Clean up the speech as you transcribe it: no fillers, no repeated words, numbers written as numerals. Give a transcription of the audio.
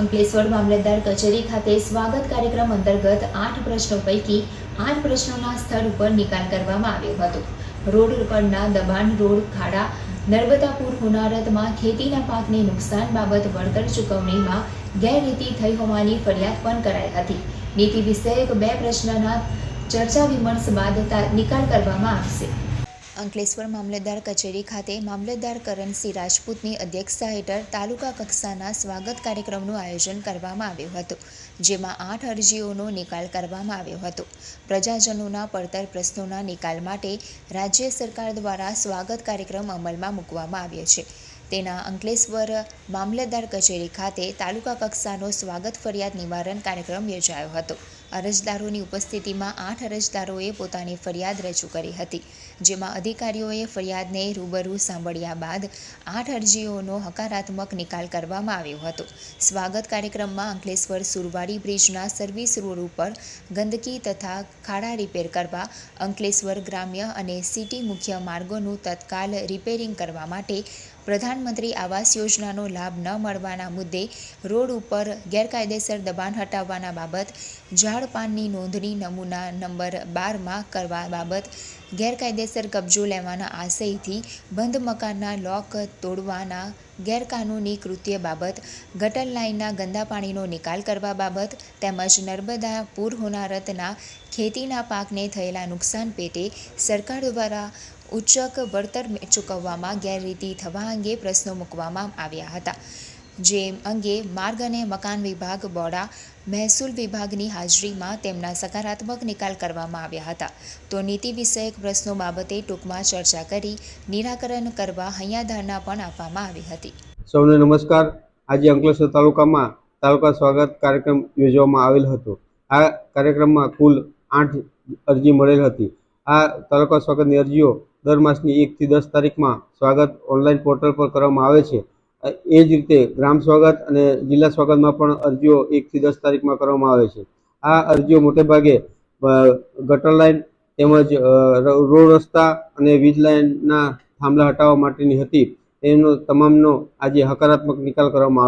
અંકલેશ્વર મામલતદાર કચેરી ખાતે સ્વાગત કાર્યક્રમ અંતર્ગત 8 પ્રશ્નો પૈકી 8 પ્રશ્નોના સ્થળ ઉપર નિકાલ કરવામાં આવ્યો હતો. રોડ પરના દબાણ, રોડ ખાડા, નર્મદા પૂર હોનારતમાં ખેતીના પાકને નુકસાન બાબત વળતર ચૂકવણીમાં ગેરરીતિ થઈ હોવાની ફરિયાદ પણ કરાઈ હતી. નીતિ વિષયક 2 પ્રશ્નના ચર્ચા વિમર્શ બાદ નિકાલ કરવામાં આવશે. અંકલેશ્વર મામલતદાર કચેરી ખાતે મામલતદાર કરણસિંહ રાજપૂતની અધ્યક્ષતા હેઠળ તાલુકા કક્ષાના સ્વાગત કાર્યક્રમનું આયોજન કરવામાં આવ્યું હતું, જેમાં 8 અરજીઓનો નિકાલ કરવામાં આવ્યો હતો. પ્રજાજનોના પડતર પ્રશ્નોના નિકાલ માટે રાજ્ય સરકાર દ્વારા સ્વાગત કાર્યક્રમ અમલમાં મૂકવામાં આવ્યો છે. તેના અંકલેશ્વર મામલતદાર કચેરી ખાતે તાલુકા કક્ષાનો સ્વાગત ફરિયાદ નિવારણ કાર્યક્રમ યોજાયો હતો. અરજદારોની ઉપસ્થિતિમાં 8 અરજદારોએ પોતાની ફરિયાદ રજૂ કરી હતી, જેમાં અધિકારીઓએ ફરિયાદને રૂબરૂ સાંભળ્યા બાદ 8 અરજીઓનો હકારાત્મક નિકાલ કરવામાં આવ્યો હતો. સ્વાગત કાર્યક્રમમાં અંકલેશ્વર સુરવાડી બ્રિજના સર્વિસ રોડ ઉપર ગંદકી તથા ખાડા રિપેર કરવા, અંકલેશ્વર ગ્રામ્ય અને સિટી મુખ્ય માર્ગોનું તત્કાલ રિપેરિંગ કરવા માટે, પ્રધાનમંત્રી આવાસ યોજનાનો લાભ ન મળવાના મુદ્દે રોડ ઉપર ગેરકાયદેસર દબાણ હટાવવાના બાબત, ઝાડ પાનની નોંધણી નમૂના નંબર 12માં કરવા બાબત, ગેરકાયદેસર કબજો લેવાના આશયથી બંધ મકાનના લોક તોડવાના ગેરકાનૂની કૃત્ય બાબત, ગટર લાઇનના ગંદા પાણીનો નિકાલ કરવા બાબત તેમજ નર્મદા પૂર હોનારતના ખેતીના પાકને થયેલા નુકસાન પેટે સરકાર દ્વારા ઉચ્ચક વળતર ચૂકવવામાં ગેરરીતિ થવા અંગે પ્રશ્નો મૂકવામાં આવ્યા હતા, જે અંગે માર્ગ અને મકાન વિભાગ, બોડા, મહેસૂલ વિભાગની હાજરીમાં તેમના સકારાત્મક નિકાલ કરવામાં આવ્યા હતા. તો નીતિ વિષયક પ્રશ્નો બાબતે ટૂંકમાં ચર્ચા કરી નિરાકરણ કરવા હૈયાધારણા પણ આપવામાં આવી હતી. સૌને નમસ્કાર. આજે અંકલેશ્વર તાલુકામાં તાલુકા સ્વાગત કાર્યક્રમ યોજવામાં આવેલ હતો. આ કાર્યક્રમમાં કુલ 8 અરજી મળેલ હતી. આ તાલુકા સ્વાગતની અરજીઓ દર માસની 1 થી 10 તારીખમાં સ્વાગત ઓનલાઈન પોર્ટલ પર કરવામાં આવે છે. એ જ રીતે ગ્રામ સ્વાગત અને જિલ્લા સ્વાગતમાં પણ અરજીઓ 1 થી 10 તારીખમાં કરવામાં આવે છે. આ અરજીઓ મોટેભાગે ગટર લાઇન તેમજ રોડ રસ્તા અને વીજ લાઇનના થાંભલા હટાવવા માટેની હતી. એનો તમામનો આજે હકારાત્મક નિકાલ કરવામાં